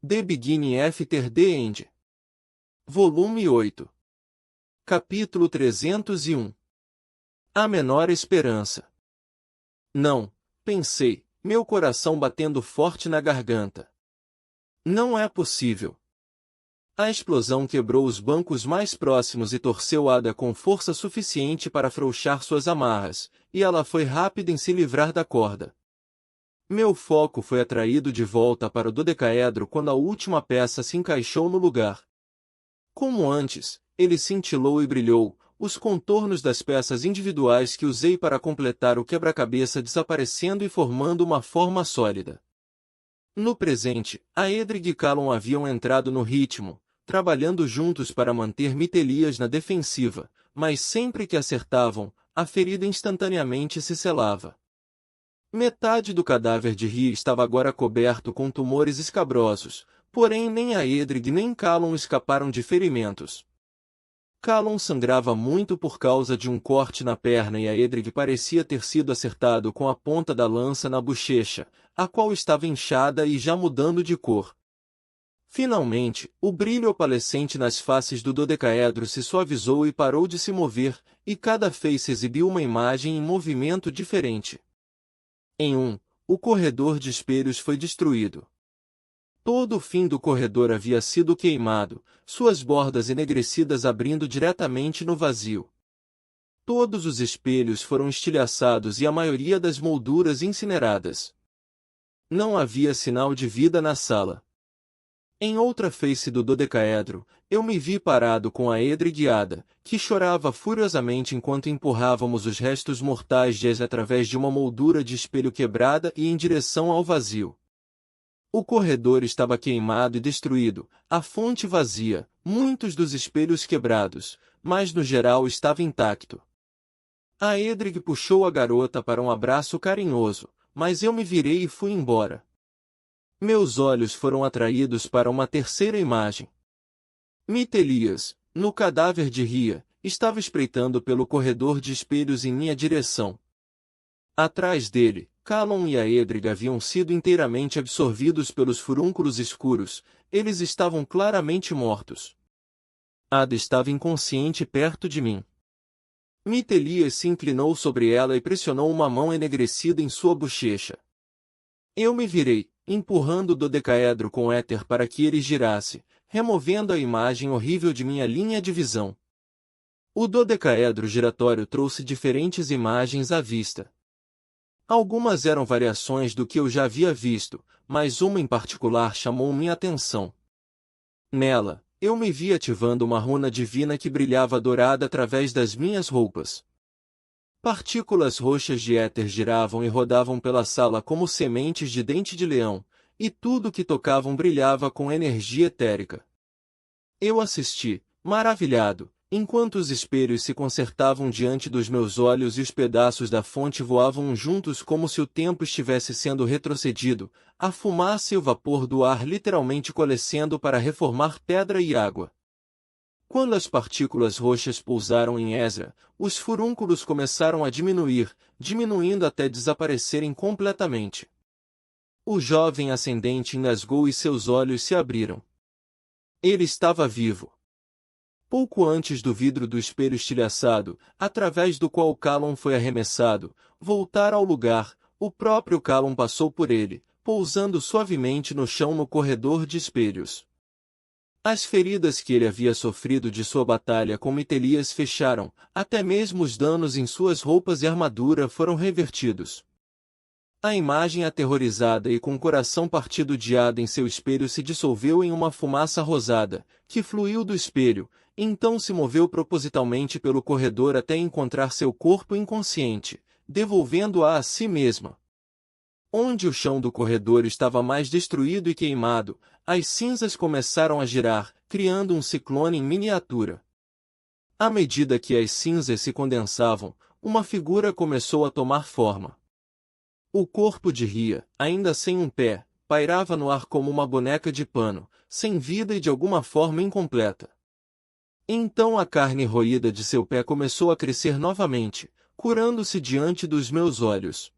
The Beginning After the End. Volume 8. Capítulo 301. A menor esperança. Não, pensei, meu coração batendo forte na garganta. Não é possível. A explosão quebrou os bancos mais próximos e torceu Ada com força suficiente para afrouxar suas amarras, e ela foi rápida em se livrar da corda. Meu foco foi atraído de volta para o dodecaedro quando a última peça se encaixou no lugar. Como antes, ele cintilou e brilhou, os contornos das peças individuais que usei para completar o quebra-cabeça desaparecendo e formando uma forma sólida. No presente, Aedrig e Callum haviam entrado no ritmo, trabalhando juntos para manter Mitelias na defensiva, mas sempre que acertavam, a ferida instantaneamente se selava. Metade do cadáver de Ria estava agora coberto com tumores escabrosos, porém nem Aedrig nem Callum escaparam de ferimentos. Callum sangrava muito por causa de um corte na perna e Aedrig parecia ter sido acertado com a ponta da lança na bochecha, a qual estava inchada e já mudando de cor. Finalmente, o brilho opalescente nas faces do dodecaedro se suavizou e parou de se mover, e cada face exibiu uma imagem em movimento diferente. O corredor de espelhos foi destruído. Todo o fim do corredor havia sido queimado, suas bordas enegrecidas abrindo diretamente no vazio. Todos os espelhos foram estilhaçados e a maioria das molduras incineradas. Não havia sinal de vida na sala. Em outra face do dodecaedro, eu me vi parado com Aedrig e Ada, que chorava furiosamente enquanto empurrávamos os restos mortais de Ezra através de uma moldura de espelho quebrada e em direção ao vazio. O corredor estava queimado e destruído, a fonte vazia, muitos dos espelhos quebrados, mas no geral estava intacto. Aedrig puxou a garota para um abraço carinhoso, mas eu me virei e fui embora. Meus olhos foram atraídos para uma terceira imagem. Mitelias, no cadáver de Ria, estava espreitando pelo corredor de espelhos em minha direção. Atrás dele, Callum e Aedrig haviam sido inteiramente absorvidos pelos furúnculos escuros, eles estavam claramente mortos. Ada estava inconsciente perto de mim. Mitelias se inclinou sobre ela e pressionou uma mão enegrecida em sua bochecha. Eu me virei, empurrando o dodecaedro com éter para que ele girasse, removendo a imagem horrível de minha linha de visão. O dodecaedro giratório trouxe diferentes imagens à vista. Algumas eram variações do que eu já havia visto, mas uma em particular chamou minha atenção. Nela, eu me vi ativando uma runa divina que brilhava dourada através das minhas roupas. Partículas roxas de éter giravam e rodavam pela sala como sementes de dente de leão, e tudo que tocavam brilhava com energia etérica. Eu assisti, maravilhado, enquanto os espelhos se concertavam diante dos meus olhos e os pedaços da fonte voavam juntos como se o tempo estivesse sendo retrocedido, a fumaça e o vapor do ar literalmente coalescendo para reformar pedra e água. Quando as partículas roxas pousaram em Ezra, os furúnculos começaram a diminuir, diminuindo até desaparecerem completamente. O jovem ascendente engasgou e seus olhos se abriram. Ele estava vivo. Pouco antes do vidro do espelho estilhaçado, através do qual Callum foi arremessado, voltar ao lugar, o próprio Callum passou por ele, pousando suavemente no chão no corredor de espelhos. As feridas que ele havia sofrido de sua batalha com Mitelias fecharam, até mesmo os danos em suas roupas e armadura foram revertidos. A imagem aterrorizada e com o coração partido de Ada em seu espelho se dissolveu em uma fumaça rosada, que fluiu do espelho, e então se moveu propositalmente pelo corredor até encontrar seu corpo inconsciente, devolvendo-a a si mesma. Onde o chão do corredor estava mais destruído e queimado, as cinzas começaram a girar, criando um ciclone em miniatura. À medida que as cinzas se condensavam, uma figura começou a tomar forma. O corpo de Ria, ainda sem um pé, pairava no ar como uma boneca de pano, sem vida e de alguma forma incompleta. Então a carne roída de seu pé começou a crescer novamente, curando-se diante dos meus olhos.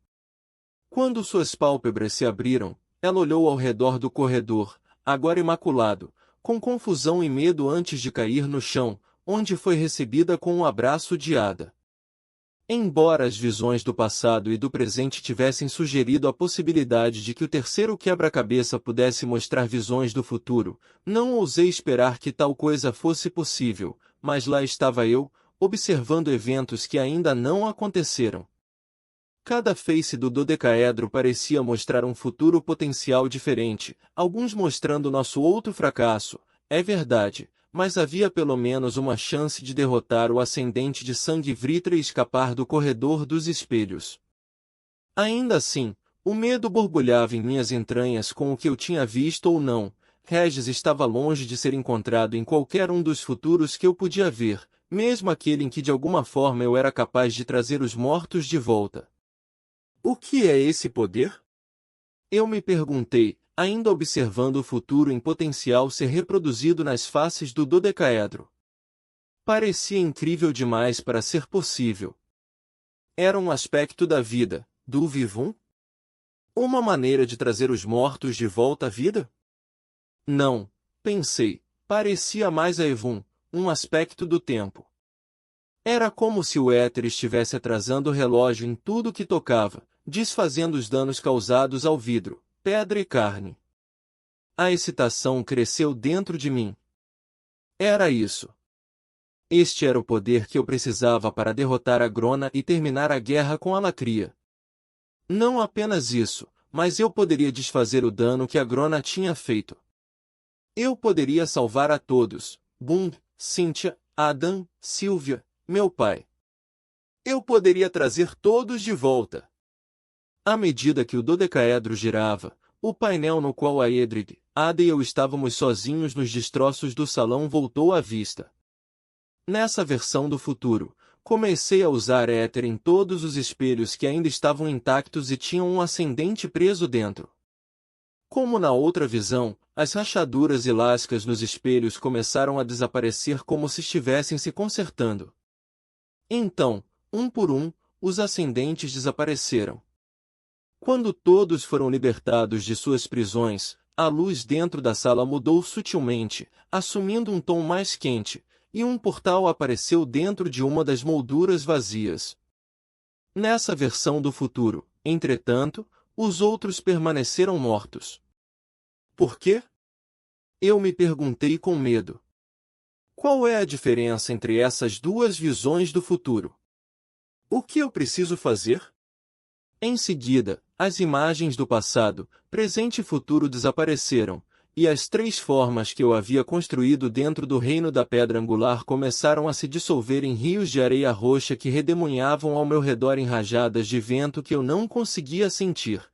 Quando suas pálpebras se abriram, ela olhou ao redor do corredor, agora imaculado, com confusão e medo antes de cair no chão, onde foi recebida com um abraço de Ada. Embora as visões do passado e do presente tivessem sugerido a possibilidade de que o terceiro quebra-cabeça pudesse mostrar visões do futuro, não ousei esperar que tal coisa fosse possível, mas lá estava eu, observando eventos que ainda não aconteceram. Cada face do dodecaedro parecia mostrar um futuro potencial diferente, alguns mostrando nosso outro fracasso, é verdade, mas havia pelo menos uma chance de derrotar o ascendente de sangue Vritra e escapar do corredor dos espelhos. Ainda assim, o medo borbulhava em minhas entranhas com o que eu tinha visto ou não. Regis estava longe de ser encontrado em qualquer um dos futuros que eu podia ver, mesmo aquele em que de alguma forma eu era capaz de trazer os mortos de volta. O que é esse poder? Eu me perguntei, ainda observando o futuro em potencial ser reproduzido nas faces do dodecaedro. Parecia incrível demais para ser possível. Era um aspecto da vida, do vivum? Uma maneira de trazer os mortos de volta à vida? Não, pensei, parecia mais a Evum, um aspecto do tempo. Era como se o éter estivesse atrasando o relógio em tudo que tocava, desfazendo os danos causados ao vidro, pedra e carne. A excitação cresceu dentro de mim. Era isso. Este era o poder que eu precisava para derrotar a Grona e terminar a guerra com a Lacria. Não apenas isso, mas eu poderia desfazer o dano que a Grona tinha feito. Eu poderia salvar a todos, Bund, Cynthia, Adam, Sylvia, meu pai. Eu poderia trazer todos de volta. À medida que o dodecaedro girava, o painel no qual a Edrid, Ada e eu estávamos sozinhos nos destroços do salão voltou à vista. Nessa versão do futuro, comecei a usar éter em todos os espelhos que ainda estavam intactos e tinham um ascendente preso dentro. Como na outra visão, as rachaduras e lascas nos espelhos começaram a desaparecer como se estivessem se consertando. Então, um por um, os ascendentes desapareceram. Quando todos foram libertados de suas prisões, a luz dentro da sala mudou sutilmente, assumindo um tom mais quente, e um portal apareceu dentro de uma das molduras vazias. Nessa versão do futuro, entretanto, os outros permaneceram mortos. Por quê? Eu me perguntei com medo. Qual é a diferença entre essas duas visões do futuro? O que eu preciso fazer? Em seguida, as imagens do passado, presente e futuro desapareceram, e as três formas que eu havia construído dentro do reino da pedra angular começaram a se dissolver em rios de areia roxa que redemoinhavam ao meu redor em rajadas de vento que eu não conseguia sentir.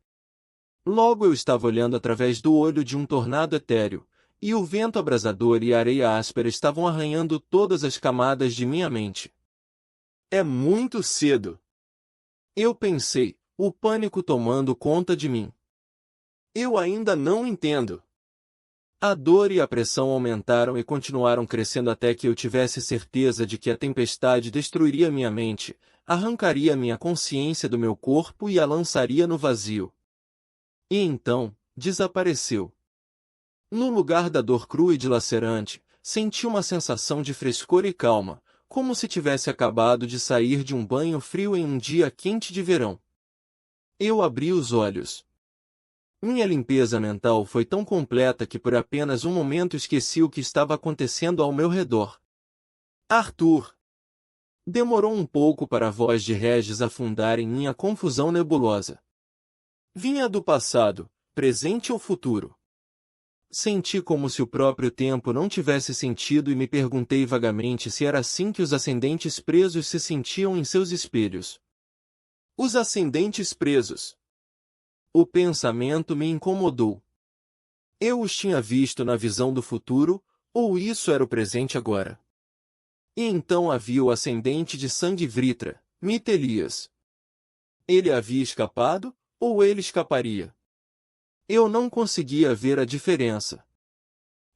Logo eu estava olhando através do olho de um tornado etéreo, e o vento abrasador e a areia áspera estavam arranhando todas as camadas de minha mente. É muito cedo. Eu pensei, o pânico tomando conta de mim. Eu ainda não entendo. A dor e a pressão aumentaram e continuaram crescendo até que eu tivesse certeza de que a tempestade destruiria minha mente, arrancaria minha consciência do meu corpo e a lançaria no vazio. E então, desapareceu. No lugar da dor crua e dilacerante, senti uma sensação de frescor e calma, como se tivesse acabado de sair de um banho frio em um dia quente de verão. Eu abri os olhos. Minha limpeza mental foi tão completa que por apenas um momento esqueci o que estava acontecendo ao meu redor. Arthur! Demorou um pouco para a voz de Regis afundar em minha confusão nebulosa. Vinha do passado, presente ou futuro? Senti como se o próprio tempo não tivesse sentido e me perguntei vagamente se era assim que os ascendentes presos se sentiam em seus espelhos. Os ascendentes presos. O pensamento me incomodou. Eu os tinha visto na visão do futuro, ou isso era o presente agora? E então havia o ascendente de sangue Vritra, Mitelias. Ele havia escapado, ou ele escaparia? Eu não conseguia ver a diferença.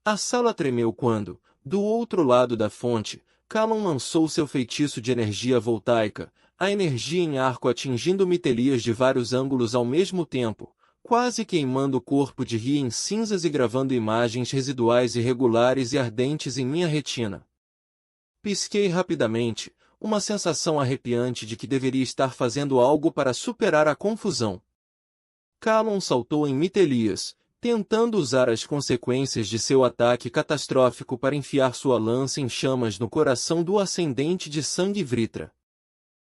A sala tremeu quando, do outro lado da fonte, Calum lançou seu feitiço de energia voltaica, a energia em arco atingindo Mitelias de vários ângulos ao mesmo tempo, quase queimando o corpo de Ria em cinzas e gravando imagens residuais irregulares e ardentes em minha retina. Pisquei rapidamente, uma sensação arrepiante de que deveria estar fazendo algo para superar a confusão. Callum saltou em Mitelias, tentando usar as consequências de seu ataque catastrófico para enfiar sua lança em chamas no coração do ascendente de sangue Vritra.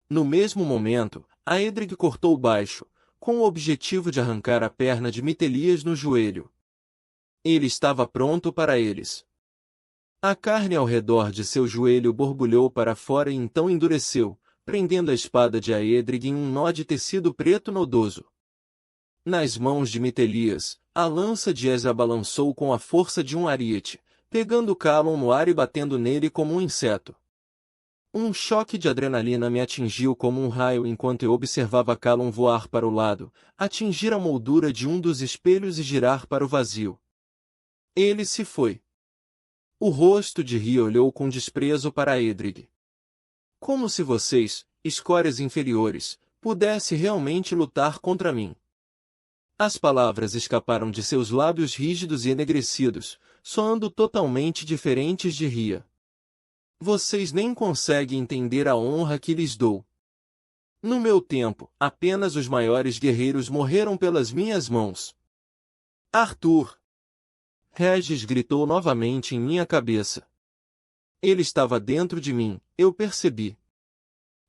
No mesmo momento, Aedrig cortou baixo, com o objetivo de arrancar a perna de Mitelias no joelho. Ele estava pronto para eles. A carne ao redor de seu joelho borbulhou para fora e então endureceu, prendendo a espada de Aedrig em um nó de tecido preto nodoso. Nas mãos de Mitelias, a lança de Ezra balançou com a força de um ariete, pegando Callum no ar e batendo nele como um inseto. Um choque de adrenalina me atingiu como um raio enquanto eu observava Callum voar para o lado, atingir a moldura de um dos espelhos e girar para o vazio. Ele se foi. O rosto de Ria olhou com desprezo para Aedrig. Como se vocês, escórias inferiores, pudessem realmente lutar contra mim. As palavras escaparam de seus lábios rígidos e enegrecidos, soando totalmente diferentes de Ria. Vocês nem conseguem entender a honra que lhes dou. No meu tempo, apenas os maiores guerreiros morreram pelas minhas mãos. Arthur! Regis gritou novamente em minha cabeça. Ele estava dentro de mim, eu percebi.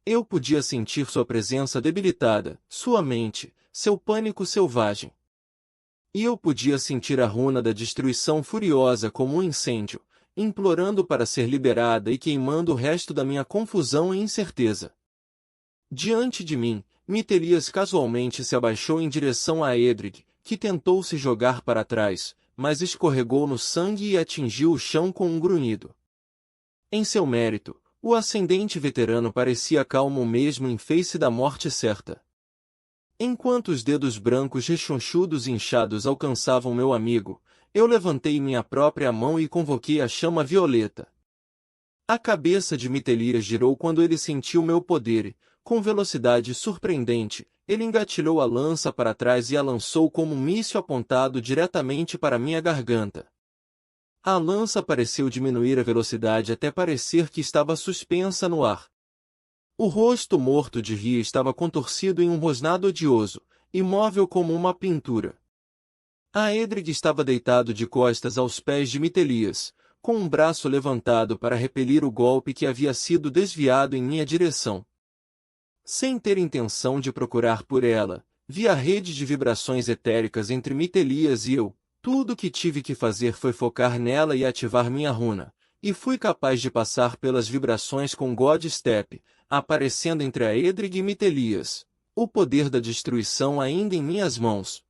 Eu podia sentir sua presença debilitada, sua mente, seu pânico selvagem. E eu podia sentir a runa da destruição furiosa como um incêndio, implorando para ser liberada e queimando o resto da minha confusão e incerteza. Diante de mim, Mitelias casualmente se abaixou em direção a Aedrig, que tentou se jogar para trás, mas escorregou no sangue e atingiu o chão com um grunhido. Em seu mérito, o ascendente veterano parecia calmo mesmo em face da morte certa. Enquanto os dedos brancos rechonchudos e inchados alcançavam meu amigo, eu levantei minha própria mão e convoquei a chama violeta. A cabeça de Mitelias girou quando ele sentiu meu poder e, com velocidade surpreendente, ele engatilhou a lança para trás e a lançou como um míssil apontado diretamente para minha garganta. A lança pareceu diminuir a velocidade até parecer que estava suspensa no ar. O rosto morto de Ria estava contorcido em um rosnado odioso, imóvel como uma pintura. Aedrig estava deitado de costas aos pés de Mitelias, com um braço levantado para repelir o golpe que havia sido desviado em minha direção. Sem ter intenção de procurar por ela, vi a rede de vibrações etéricas entre Mitelias e eu. Tudo o que tive que fazer foi focar nela e ativar minha runa, e fui capaz de passar pelas vibrações com God Step, aparecendo entre Aedrig e Mitelias, o poder da destruição ainda em minhas mãos.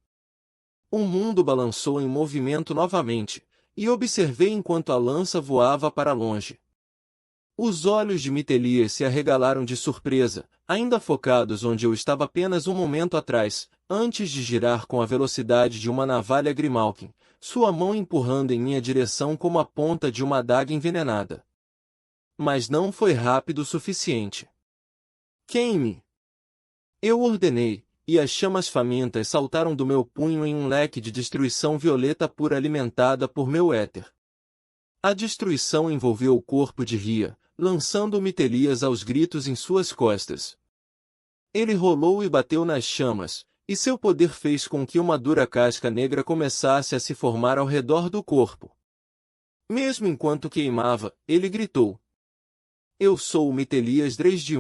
O mundo balançou em movimento novamente, e observei enquanto a lança voava para longe. Os olhos de Mitelias se arregalaram de surpresa, ainda focados onde eu estava apenas um momento atrás, antes de girar com a velocidade de uma navalha Grimalkin, sua mão empurrando em minha direção como a ponta de uma adaga envenenada. Mas não foi rápido o suficiente. Queime! Eu ordenei, e as chamas famintas saltaram do meu punho em um leque de destruição violeta pura alimentada por meu éter. A destruição envolveu o corpo de Ria, lançando Mitelias aos gritos em suas costas. Ele rolou e bateu nas chamas, e seu poder fez com que uma dura casca negra começasse a se formar ao redor do corpo. Mesmo enquanto queimava, ele gritou: Eu sou o Mitelias Dresde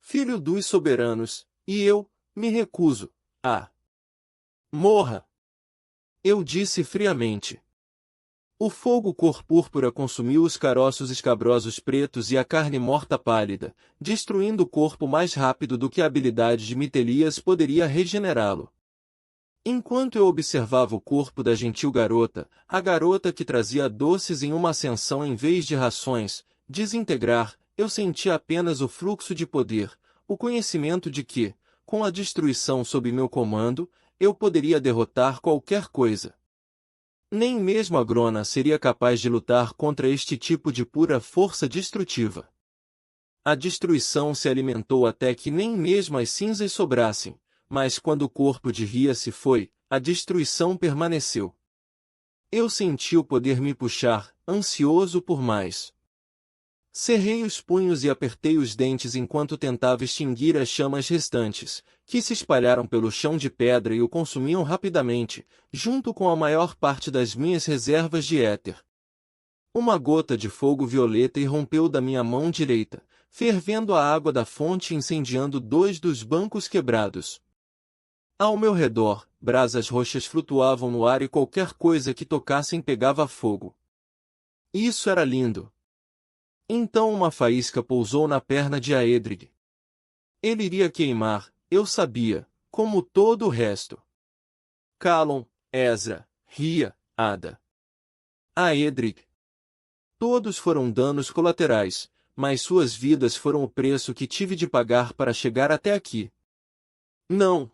filho dos soberanos, e eu me recuso a morra. Eu disse friamente. O fogo cor púrpura consumiu os caroços escabrosos pretos e a carne morta pálida, destruindo o corpo mais rápido do que a habilidade de Mitelias poderia regenerá-lo. Enquanto eu observava o corpo da gentil garota, a garota que trazia doces em uma ascensão em vez de rações, desintegrar, eu sentia apenas o fluxo de poder, o conhecimento de que, com a destruição sob meu comando, eu poderia derrotar qualquer coisa. Nem mesmo a Grona seria capaz de lutar contra este tipo de pura força destrutiva. A destruição se alimentou até que nem mesmo as cinzas sobrassem, mas quando o corpo de Ria se foi, a destruição permaneceu. Eu senti o poder me puxar, ansioso por mais. Cerrei os punhos e apertei os dentes enquanto tentava extinguir as chamas restantes, que se espalharam pelo chão de pedra e o consumiam rapidamente, junto com a maior parte das minhas reservas de éter. Uma gota de fogo violeta irrompeu da minha mão direita, fervendo a água da fonte e incendiando 2 dos bancos quebrados. Ao meu redor, brasas roxas flutuavam no ar e qualquer coisa que tocassem pegava fogo. Isso era lindo. Então uma faísca pousou na perna de Aedrig. Ele iria queimar, eu sabia, como todo o resto. Calon, Ezra, Ria, Ada. Aedrig. Todos foram danos colaterais, mas suas vidas foram o preço que tive de pagar para chegar até aqui. Não.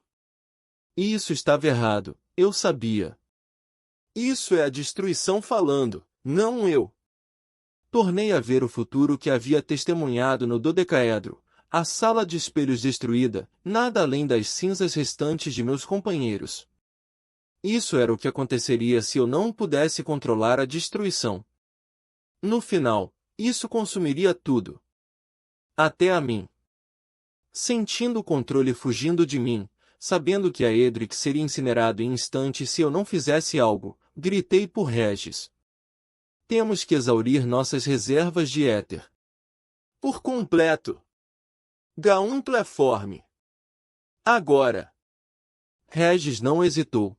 Isso estava errado, eu sabia. Isso é a destruição falando, não eu. Tornei a ver o futuro que havia testemunhado no dodecaedro, a sala de espelhos destruída, nada além das cinzas restantes de meus companheiros. Isso era o que aconteceria se eu não pudesse controlar a destruição. No final, isso consumiria tudo. Até a mim. Sentindo o controle fugindo de mim, sabendo que Aedric seria incinerado em instantes se eu não fizesse algo, gritei por Regis. Temos que exaurir nossas reservas de éter. Por completo. Gauntlefforme. Agora. Regis não hesitou.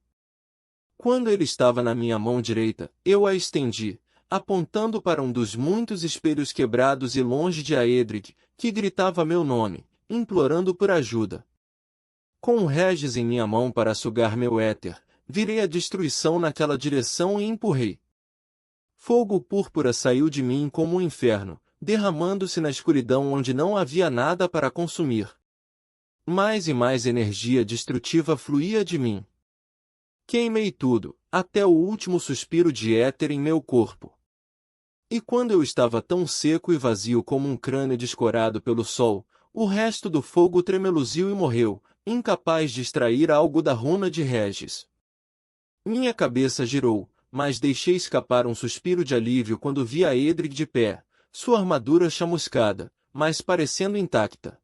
Quando ele estava na minha mão direita, eu a estendi, apontando para um dos muitos espelhos quebrados e longe de Aedric, que gritava meu nome, implorando por ajuda. Com o Regis em minha mão para sugar meu éter, virei a destruição naquela direção e empurrei. Fogo púrpura saiu de mim como um inferno, derramando-se na escuridão onde não havia nada para consumir. Mais e mais energia destrutiva fluía de mim. Queimei tudo, até o último suspiro de éter em meu corpo. E quando eu estava tão seco e vazio como um crânio descorado pelo sol, o resto do fogo tremeluziu e morreu, incapaz de extrair algo da runa de Regis. Minha cabeça girou, mas deixei escapar um suspiro de alívio quando vi a Aedric de pé, sua armadura chamuscada, mas parecendo intacta.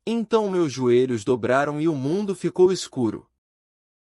Então meus joelhos dobraram e o mundo ficou escuro.